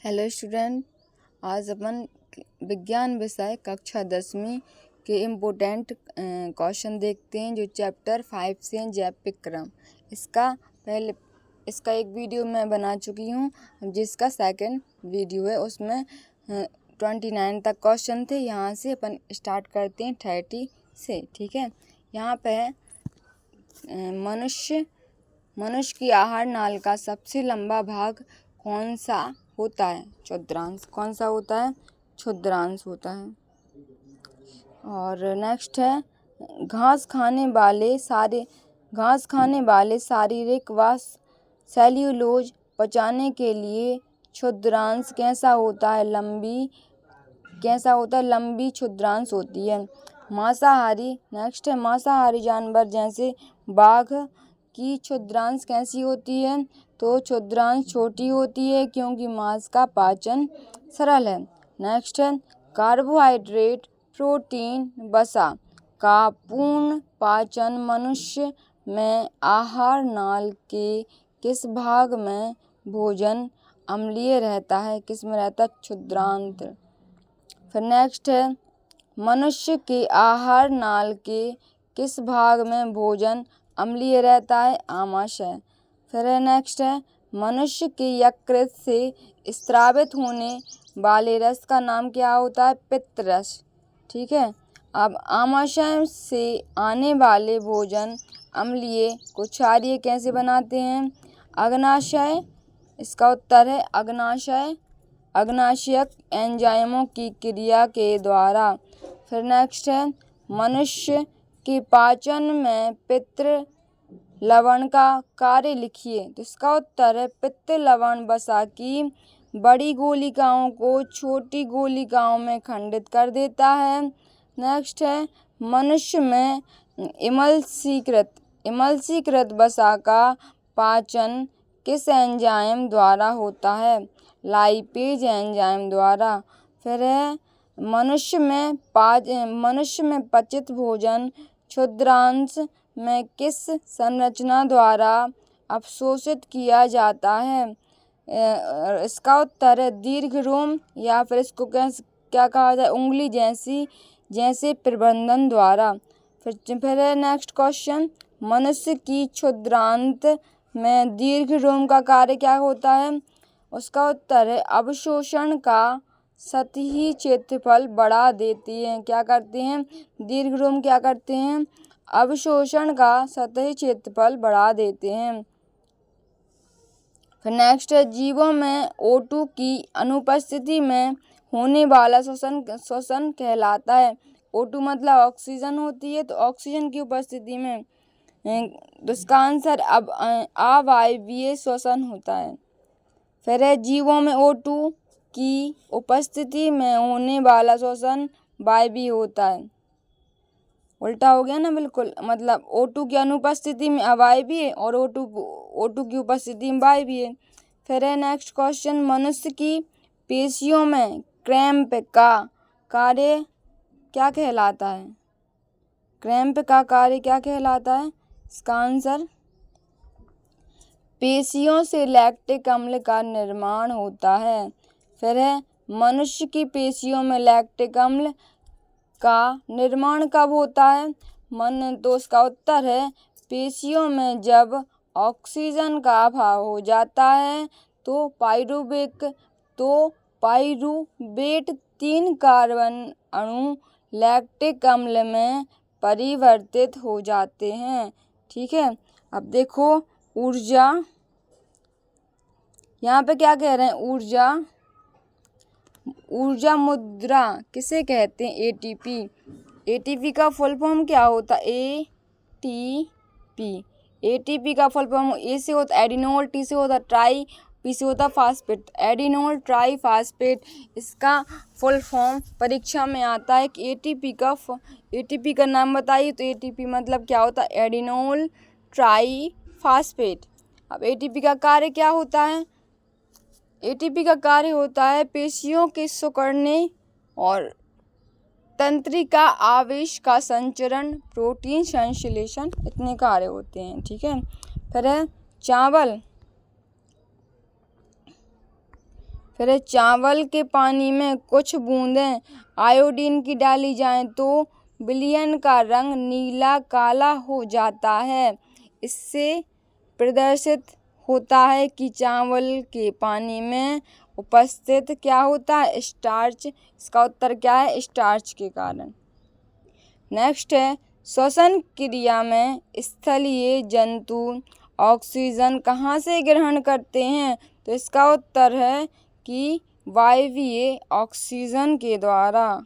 Hello student, आज अपन विज्ञान विषय कक्षा 10वीं के इम्पोर्टेंट क्वेश्चन देखते हैं जो चैप्टर 5 से हैं, जैविक क्रम। इसका एक वीडियो मैं बना चुकी हूँ, जिसका सेकंड वीडियो है। उसमें 29 तक क्वेश्चन थे। यहाँ से अपन स्टार्ट करते हैं 30 से। ठीक है, यहाँ पे है मनुष्य की आहार नाल का सबसे लंबा भाग कौन सा होता है? क्षुद्रांश। कौन सा होता है? क्षुद्रांश होता है। और नेक्स्ट है घास खाने वाले शारीरिक व सेल्यूलोज पचाने के लिए क्षुद्रांश कैसा होता है? लंबी क्षुद्रांश होती है। नेक्स्ट है मांसाहारी जानवर जैसे बाघ की क्षुद्रांश कैसी होती है? तो क्षुद्रांश छोटी होती है, क्योंकि मांस का पाचन सरल है। नेक्स्ट है कार्बोहाइड्रेट, प्रोटीन, वसा का पूर्ण पाचन मनुष्य में आहार नाल के किस भाग में भोजन अम्लीय रहता है? किस में रहता है? क्षुद्रांत। फिर नेक्स्ट है मनुष्य के आहार नाल के किस भाग में भोजन अम्लीय रहता है? आमाशय। फिर नेक्स्ट है मनुष्य के यकृत से स्रावित होने वाले रस का नाम क्या होता है? पित्तरस। ठीक है, अब आमाशय से आने वाले भोजन अम्लीय को क्षारीय कैसे बनाते हैं? अग्नाशय। इसका उत्तर है अग्नाशयक एंजाइमों की क्रिया के द्वारा। फिर नेक्स्ट है मनुष्य के पाचन में पित्त लवण का कार्य लिखिए। तो इसका उत्तर है पित्त लवण वसा की बड़ी गोलिकाओं को छोटी गोलिकाओं में खंडित कर देता है। नेक्स्ट है मनुष्य में इमल्सीकृत वसा का पाचन किस एंजाइम द्वारा होता है? लाइपेज एंजाइम द्वारा। फिर है मनुष्य में पचित भोजन क्षुद्रांश में किस संरचना द्वारा अवशोषित किया जाता है? इसका उत्तर है दीर्घरोम, या फिर इसको क्या कहा जाए? उंगली जैसे प्रबंधन द्वारा। फिर है नेक्स्ट क्वेश्चन मनुष्य की क्षुद्रांत में दीर्घरोम का कार्य क्या होता है? उसका उत्तर है अवशोषण का सतही क्षेत्रफल बढ़ा देती है। क्या करते हैं? दीर्घरोम क्या करते हैं? अवशोषण का सतही क्षेत्रफल बढ़ा देते हैं। फिर नेक्स्ट है जीवों में O2 की अनुपस्थिति में होने वाला श्वसन कहलाता है। O2 मतलब ऑक्सीजन होती है, तो ऑक्सीजन की उपस्थिति में इसका आंसर अब अवायवीय श्वसन होता है। फिर है जीवों में O2 की उपस्थिति में होने वाला श्वसन वायवीय होता है। उल्टा हो गया ना, बिल्कुल। मतलब O2 की अनुपस्थिति में अवायवीय और O2 की उपस्थिति में वायवीय। फिर है नेक्स्ट क्वेश्चन मनुष्य की पेशियों में क्रैम्प का कार्य क्या कहलाता है? क्रैम्प का कार्य क्या कहलाता है? इसका आंसर पेशियों से लैक्टिक अम्ल का निर्माण होता है। फिर है मनुष्य की पेशियों में लैक्टिक अम्ल का निर्माण कब होता है? तो उसका उत्तर है पेशियों में जब ऑक्सीजन का अभाव हो जाता है तो पाइरूवेट 3 कार्बन अणु लैक्टिक अम्ल में परिवर्तित हो जाते हैं। ठीक है, अब देखो ऊर्जा, यहाँ पे क्या कह रहे हैं? ऊर्जा मुद्रा किसे कहते हैं? एटीपी का फुल फॉर्म क्या होता है? एटीपी का फुल फॉर्म ए से होता है एडिनोल, टी से होता है ट्राई, पी से होता है फास्फेट। एडिनोल ट्राई फास्फेट, इसका फुल फॉर्म परीक्षा में आता है कि एटीपी का नाम बताइए। तो एटीपी मतलब क्या होता है? एडिनोल ट्राई फास्फेट। अब एटीपी का कार्य क्या होता है? एटीपी का कार्य होता है पेशियों के सिकुड़ने और तंत्रिका आवेश का संचरण, प्रोटीन संश्लेषण, इतने कार्य होते हैं। ठीक है, फिर है फिर है चावल के पानी में कुछ बूंदें आयोडीन की डाली जाएं तो विलयन का रंग नीला काला हो जाता है। इससे प्रदर्शित होता है कि चावल के पानी में उपस्थित क्या होता है, स्टार्च। इसका उत्तर क्या है, स्टार्च के कारण। नेक्स्ट है श्वसन क्रिया में स्थलीय जंतु ऑक्सीजन कहाँ से ग्रहण करते हैं, तो इसका उत्तर है कि वायवीय ऑक्सीजन के द्वारा।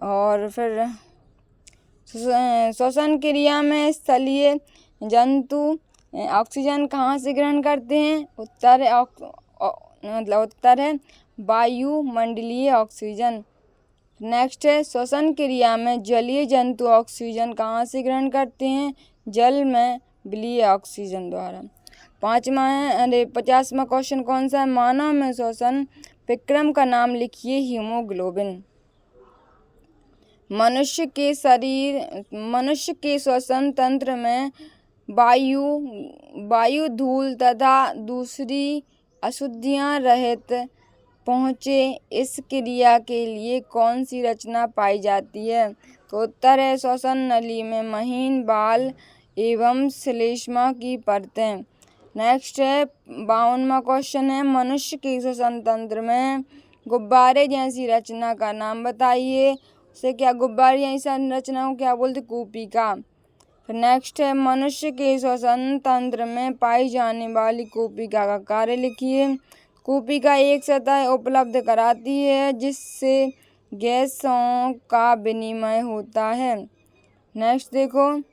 और फिर श्वसन क्रिया में स्थलीय जंतु ऑक्सीजन कहाँ से ग्रहण करते हैं, उत्तर है वायुमंडलीय ऑक्सीजन। नेक्स्ट है श्वसन क्रिया में जलीय जंतु ऑक्सीजन कहाँ से ग्रहण करते हैं, जल में विलीय ऑक्सीजन द्वारा। 50वां क्वेश्चन कौन सा है, मानव में श्वसन विक्रम का नाम लिखिए, हीमोग्लोबिन। मनुष्य के श्वसन तंत्र में वायु धूल तथा दूसरी अशुद्धियां रहित पहुँचे इस क्रिया के लिए कौन सी रचना पाई जाती है, तो उत्तर है श्वसन नली में महीन बाल एवं श्लेष्मा की परतें। नेक्स्ट है 52वां क्वेश्चन है, मनुष्य के श्वसन तंत्र में गुब्बारे जैसी रचना का नाम बताइए। उसे क्या गुब्बारे जैसी रचना को क्या बोलते, कूपिका। फिर नेक्स्ट है मनुष्य के श्वसन तंत्र में पाई जाने वाली कूपिका का कार्य लिखिए। कूपिका एक सतह उपलब्ध कराती है जिससे गैसों का विनिमय होता है। नेक्स्ट देखो,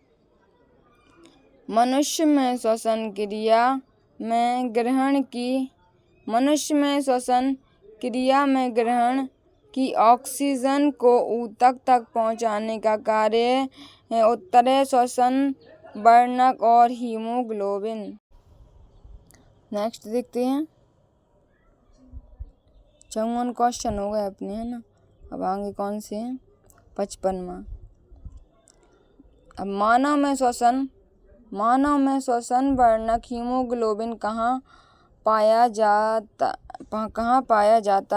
मनुष्य में श्वसन क्रिया में ग्रहण की ऑक्सीजन को ऊतक तक पहुंचाने का कार्य है, उत्तर है श्वसन वर्णक और हीमोग्लोबिन। नेक्स्ट देखते हैं, 54 क्वेश्चन हो गए अपने, है ना। अब आगे कौन से हैं, 55वां। अब मानव में श्वसन वर्णक हीमोग्लोबिन कहाँ पाया जाता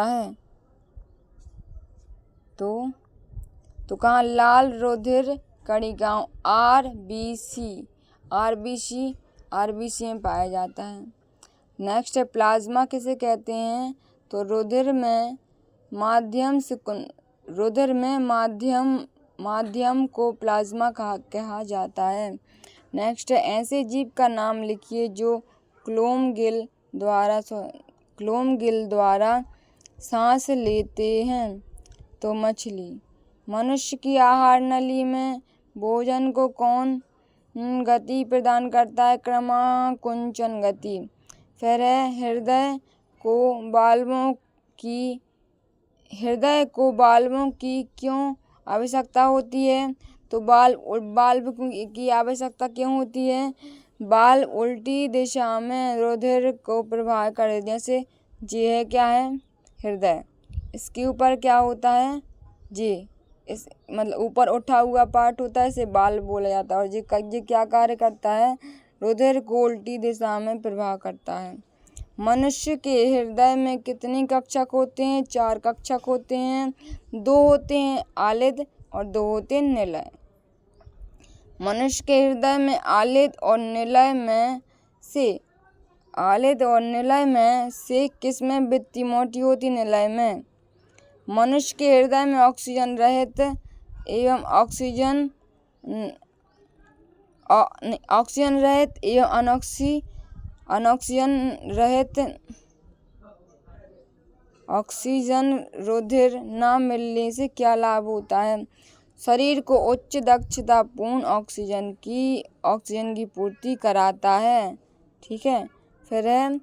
है, तो कहाँ, लाल रुधिर कणिकाओं आरबीसी में पाया जाता है। नेक्स्ट है प्लाज्मा किसे कहते हैं, तो रुधिर में माध्यम को प्लाज्मा कहा जाता है। नेक्स्ट है ऐसे जीव का नाम लिखिए जो क्लोम गिल द्वारा सांस लेते हैं, तो मछली। मनुष्य की आहार नली में भोजन को कौन गति प्रदान करता है, क्रमाकुंचन गति। फिर है हृदय को बाल्बों की क्यों आवश्यकता होती है, तो बाल्ब की आवश्यकता क्यों होती है, बाल्ब उल्टी दिशा में रुधिर को प्रवाह करे, जैसे ये है क्या है, हृदय, इसके ऊपर क्या होता है, इस मतलब ऊपर उठा हुआ पार्ट होता है, इसे बाल्ब बोला जाता है। और ये क्या कार्य करता है, रुधिर को उल्टी दिशा में प्रवाह करता है। मनुष्य के हृदय में कितने कक्षक होते हैं, 4 कक्षक होते हैं, 2 होते हैं आलिद और 2 होते हैं निलय। मनुष्य के हृदय में आलिद और निलय में से किसमें वृत्ति मोटी होती, निलय में। मनुष्य के हृदय में ऑक्सीजन रहित एवं ऑक्सीजन रुधिर न मिलने से क्या लाभ होता है, शरीर को उच्च दक्षता पूर्ण ऑक्सीजन की पूर्ति कराता है। ठीक है, फिर है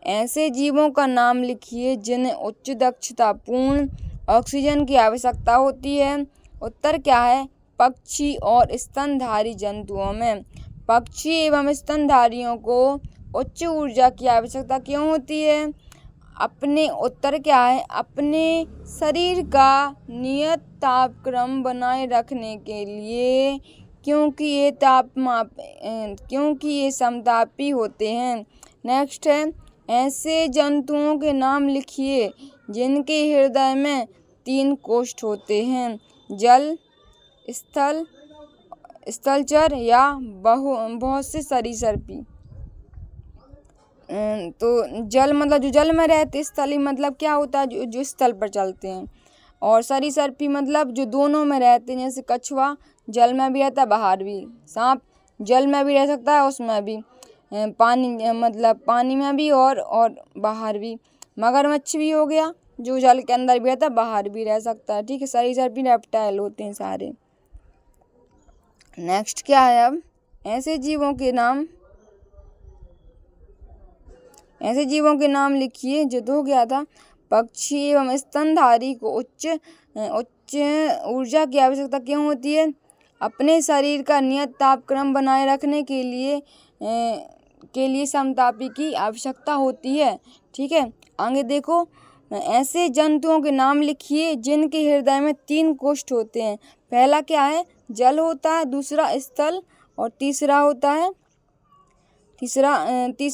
ऐसे जीवों का नाम लिखिए जिन्हें उच्च दक्षता पूर्ण ऑक्सीजन की आवश्यकता होती है, उत्तर क्या है, पक्षी और स्तनधारी जंतुओं में। पक्षी एवं स्तनधारियों को उच्च ऊर्जा की आवश्यकता क्यों होती है, उत्तर क्या है, अपने शरीर का नियत तापक्रम बनाए रखने के लिए, क्योंकि ये समतापी होते हैं। नेक्स्ट है, ऐसे जंतुओं के नाम लिखिए जिनके हृदय में 3 कोष्ठ होते हैं। जल, स्थल, स्थलचर या बहुत से सरीसृपी। तो जल मतलब जो जल में रहते, स्थली मतलब क्या होता है जो स्थल पर चलते हैं, और सरीसृपी मतलब जो दोनों में रहते हैं, जैसे कछुआ जल में भी रहता है बाहर भी, सांप जल में भी रह सकता है उसमें भी, पानी मतलब पानी में भी और बाहर भी, मगरमच्छ भी हो गया जो जल के अंदर भी रहता है बाहर भी रह सकता है। ठीक है, सरीसृपी रेप्टाइल होते हैं सारे। नेक्स्ट क्या है, अब ऐसे जीवों के नाम लिखिए जो हो गया था। पक्षी एवं स्तनधारी को उच्च ऊर्जा की आवश्यकता क्यों होती है? अपने शरीर का नियत तापक्रम बनाए रखने के लिए समतापी की आवश्यकता होती है। ठीक है, आगे देखो, ऐसे जंतुओं के नाम लिखिए जिनके हृदय में 3 कोष्ठ होते हैं। पहला क्या है, जल होता है, दूसरा स्थल, और तीसरा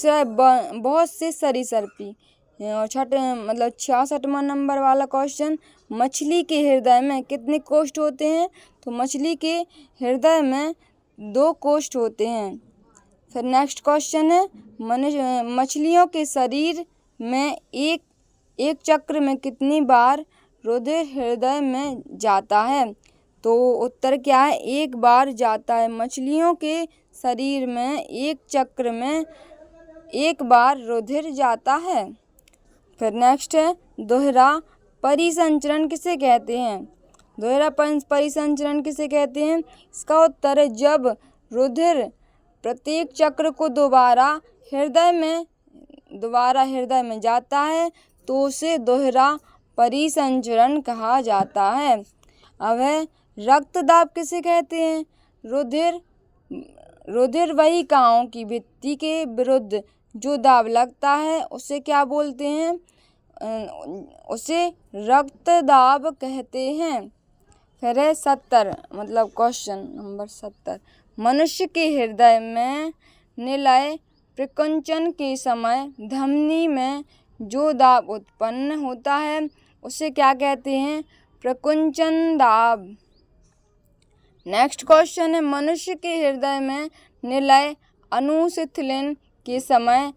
है बहुत से सरीसृपी। और 66वां नंबर वाला क्वेश्चन, मछली के हृदय में कितने कोष्ठ होते हैं? तो मछली के हृदय में 2 कोष्ठ होते हैं। फिर नेक्स्ट क्वेश्चन है, मछलियों के शरीर में एक चक्र में कितनी बार रुधिर हृदय में जाता है? तो उत्तर क्या है, 1 बार जाता है। मछलियों के शरीर में एक चक्र में 1 बार रुधिर जाता है। फिर नेक्स्ट है, दोहरा परिसंचरण किसे कहते हैं? दोहरा परिसंचरण किसे कहते हैं? इसका उत्तर है, जब रुधिर प्रत्येक चक्र को दोबारा हृदय में जाता है तो उसे दोहरा परिसंचरण कहा जाता है। अब है, रक्तदाब किसे कहते हैं? रुधिर वाहिकाओं की भित्ति के विरुद्ध जो दाब लगता है उसे क्या बोलते हैं? उसे रक्तदाब कहते हैं। फिर है 70 मतलब क्वेश्चन नंबर 70, मनुष्य के हृदय में निलय प्रकुंचन के समय धमनी में जो दाब उत्पन्न होता है उसे क्या कहते हैं? प्रकुंचन दाब। नेक्स्ट क्वेश्चन है, मनुष्य के हृदय में निलय अनुशीतलन के समय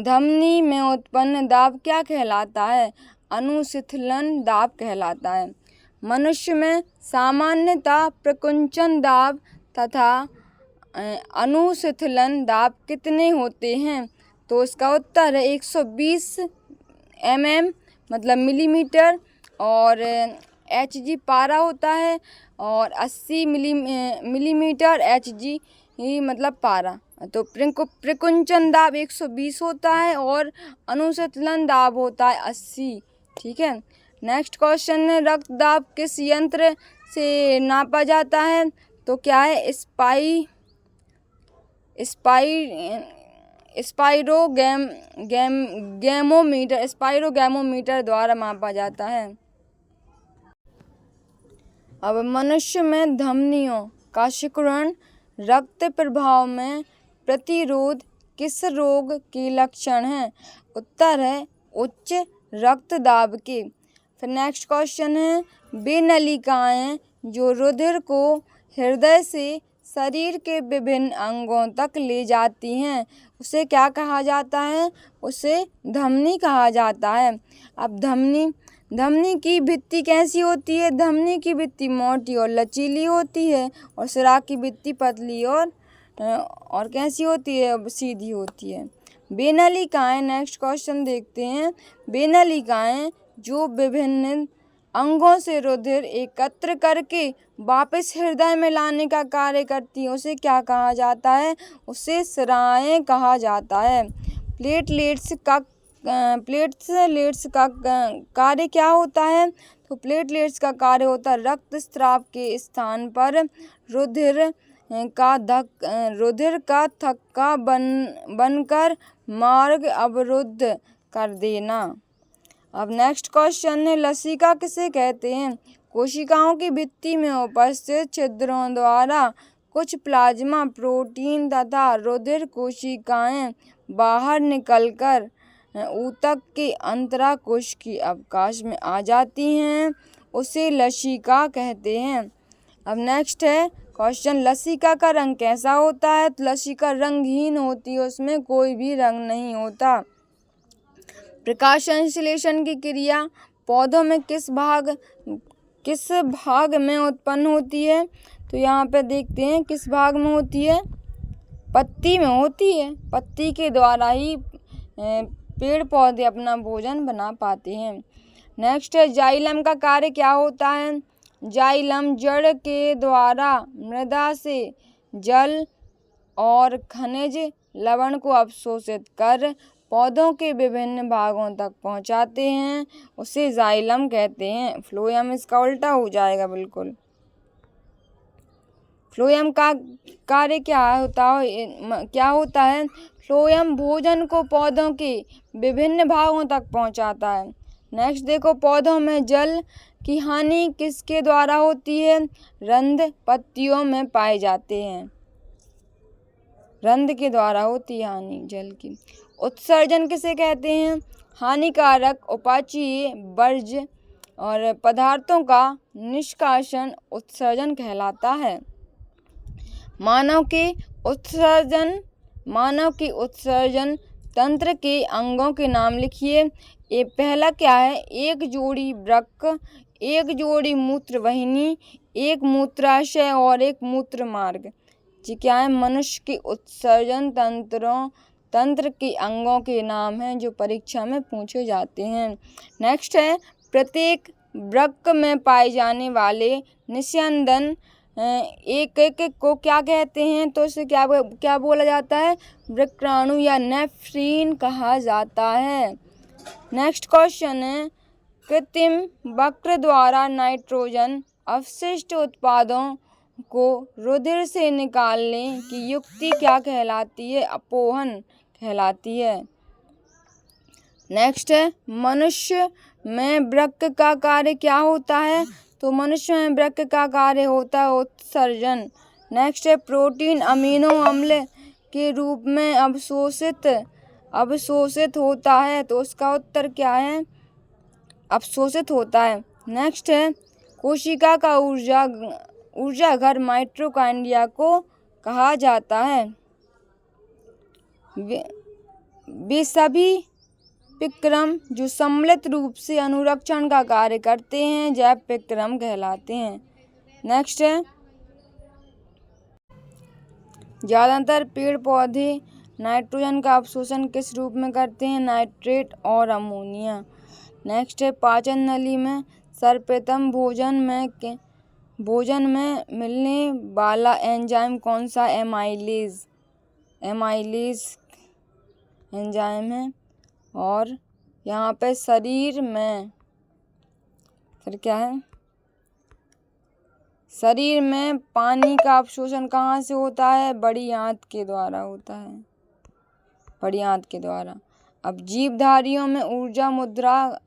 धमनी में उत्पन्न दाब क्या कहलाता है? अनुशीतलन दाब कहलाता है। मनुष्य में सामान्यतः प्रकुंचन दाब तथा अनुशीतलन दाब कितने होते हैं? तो इसका उत्तर है 120 mm मतलब मिलीमीटर, और Hg पारा होता है, और 80 मिलीमीटर Hg मतलब पारा। तो प्रकुंचन दाब 120 होता है और अनुशीतलन दाब होता है 80। ठीक है, नेक्स्ट क्वेश्चन है, रक्त दाब किस यंत्र से नापा जाता है? तो क्या है, स्पाइरोगैमोमीटर द्वारा मापा जाता है। अब मनुष्य में धमनियों का सिकुड़न रक्त प्रवाह में प्रतिरोध किस रोग के लक्षण है? उत्तर है उच्च रक्तदाब के। फिर नेक्स्ट क्वेश्चन है, वे नलिकाएं जो रुधिर को हृदय से शरीर के विभिन्न अंगों तक ले जाती हैं उसे क्या कहा जाता है? उसे धमनी कहा जाता है। अब धमनी की भित्ति कैसी होती है? धमनी की भित्ति मोटी और लचीली होती है, और सुराख की भित्ति पतली और कैसी होती है? सीधी होती है। बेनलिकाएं, नेक्स्ट क्वेश्चन देखते हैं, बेनलिकाएं जो विभिन्न अंगों से रुधिर एकत्र करके वापस हृदय में लाने का कार्य करती है उसे क्या कहा जाता है? उसे शिराएं कहा जाता है। प्लेटलेट्स का कार्य क्या होता है? तो प्लेटलेट्स का कार्य होता है रक्तस्राव के स्थान पर रुधिर का थक्का बनकर मार्ग अवरुद्ध कर देना। अब नेक्स्ट क्वेश्चन है, लसिका किसे कहते हैं? कोशिकाओं की भित्ति में उपस्थित छिद्रों द्वारा कुछ प्लाज्मा प्रोटीन तथा रुधिर कोशिकाएं बाहर निकलकर ऊतक के अंतराकोश की अवकाश में आ जाती हैं, उसे लसिका कहते हैं। अब नेक्स्ट है क्वेश्चन, लसिका का रंग कैसा होता है? तो लसिका रंगहीन होती है, उसमें कोई भी रंग नहीं होता। प्रकाश संश्लेषण की क्रिया पौधों में किस भाग में उत्पन्न होती है? तो यहाँ पे देखते हैं किस भाग में होती है, पत्ती में होती है। पत्ती के द्वारा ही पेड़ पौधे अपना भोजन बना पाते हैं। नेक्स्ट है जाइलम का कार्य क्या होता है? जाइलम जड़ के द्वारा मृदा से जल और खनिज लवण को अवशोषित कर पौधों के विभिन्न भागों तक पहुंचाते हैं, उसे जाइलम कहते हैं। फ्लोएम इसका उल्टा हो जाएगा बिल्कुल। फ्लोएम का कार्य क्या होता है? फ्लोएम भोजन को पौधों के विभिन्न भागों तक पहुंचाता है। नेक्स्ट देखो, पौधों में जल की हानि किसके द्वारा होती है? रंध्र पत्तियों में पाए जाते हैं, रंध्र के द्वारा होती है हानि जल की। उत्सर्जन किसे कहते हैं? हानिकारक उपाचीय वर्ज्य और पदार्थों का निष्कासन उत्सर्जन कहलाता है। मानव के उत्सर्जन तंत्र के अंगों के नाम लिखिए। ये पहला क्या है? एक जोड़ी वृक्क, एक जोड़ी मूत्रवाहिनी, एक मूत्राशय और एक मूत्र मार्ग। जी क्या है? मनुष्य के उत्सर्जन तंत्र के अंगों के नाम हैं जो परीक्षा में पूछे जाते हैं। नेक्स्ट है, प्रत्येक वृक्क में पाए जाने वाले निस्यंदन एक को क्या कहते हैं? तो इसे क्या बोला जाता है? वृक्काणु या नेफ्रीन कहा जाता है। नेक्स्ट क्वेश्चन है, कृत्रिम वक्र द्वारा नाइट्रोजन अवशिष्ट उत्पादों को रुधिर से निकालने की युक्ति क्या कहलाती है? अपोहन कहलाती है। नेक्स्ट है, मनुष्य में वृक्क का कार्य क्या होता है? तो मनुष्य में वृक्क का कार्य होता है उत्सर्जन। नेक्स्ट है, प्रोटीन अमीनो अम्ल के रूप में अवशोषित होता है, तो उसका उत्तर क्या है? अवशोषित होता है। नेक्स्ट है, कोशिका का ऊर्जा घर माइटोकॉन्ड्रिया को कहा जाता है। वे सभी विक्रम जो सम्मिलित रूप से अनुरक्षण का कार्य करते हैं जैव विक्रम कहलाते हैं। नेक्स्ट है, ज़्यादातर पेड़ पौधे नाइट्रोजन का अवशोषण किस रूप में करते हैं? नाइट्रेट और अमोनिया। नेक्स्ट है, पाचन नली में सर्वप्रथम भोजन में मिलने वाला एंजाइम कौन सा? एमाइलेज एंजाइम है। और यहाँ पे शरीर में फिर क्या है? शरीर में पानी का अवशोषण कहाँ से होता है? बड़ी आंत के द्वारा होता है, बड़ी आंत के द्वारा। अब जीवधारियों में ऊर्जा मुद्रा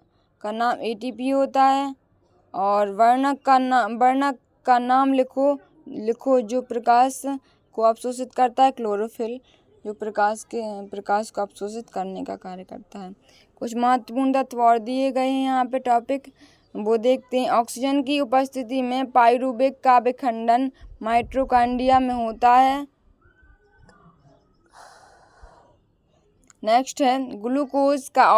का नाम एटीपी होता है। और वर्णक का नाम लिखो जो प्रकाश को अवशोषित करता है। क्लोरोफिल जो प्रकाश को अवशोषित करने का कार्य करता है। कुछ महत्वपूर्ण तत्व और दिए गए हैं यहाँ पे टॉपिक, वो देखते हैं। ऑक्सीजन की उपस्थिति में पाइरूवेट का विखंडन माइटोकॉन्ड्रिया में होता है। नेक्स्ट है, ग्लूकोज का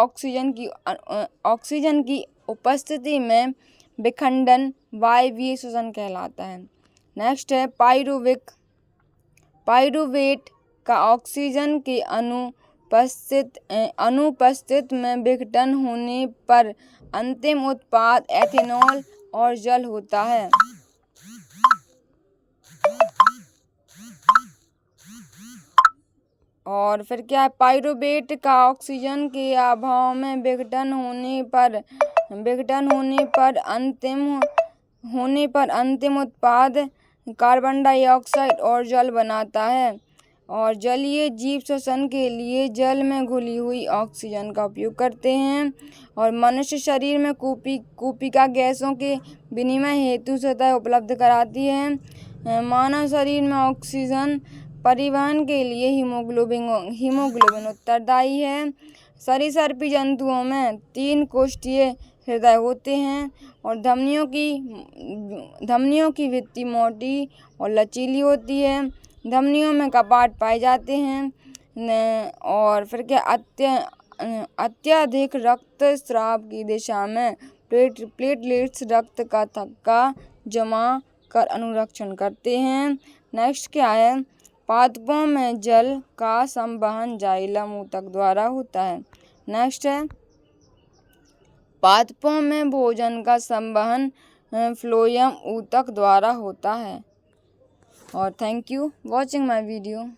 ऑक्सीजन की उपस्थिति में विखंडन वायवीय श्वसन कहलाता है। नेक्स्ट है, पाइरूवेट का ऑक्सीजन के अनुपस्थित में विघटन होने पर अंतिम उत्पाद एथेनॉल और जल होता है। और फिर क्या है, पाइरूवेट का ऑक्सीजन के अभाव में विघटन होने पर अंतिम उत्पाद कार्बन डाइऑक्साइड और जल बनाता है। और जलीय जीव श्वसन के लिए जल में घुली हुई ऑक्सीजन का उपयोग करते हैं। और मनुष्य शरीर में कूपिका गैसों के विनिमय हेतु सतह उपलब्ध कराती है। मानव शरीर में ऑक्सीजन परिवहन के लिए हीमोग्लोबिन उत्तरदायी है। सरीसृपी जंतुओं में 3 कोष्ठीय हृदय होते हैं और धमनियों की भित्ति मोटी और लचीली होती है। धमनियों में कपाट पाए जाते हैं। और फिर क्या, अत्यधिक रक्तस्राव की दिशा में प्लेटलेट्स रक्त का थक्का जमा कर अनुरक्षण करते हैं। नेक्स्ट क्या है, पादपों में जल का संवहन जाइलम ऊतक द्वारा होता है। नेक्स्ट है, पादपों में भोजन का संवहन फ्लोएम ऊतक द्वारा होता है। और thank you watching my video.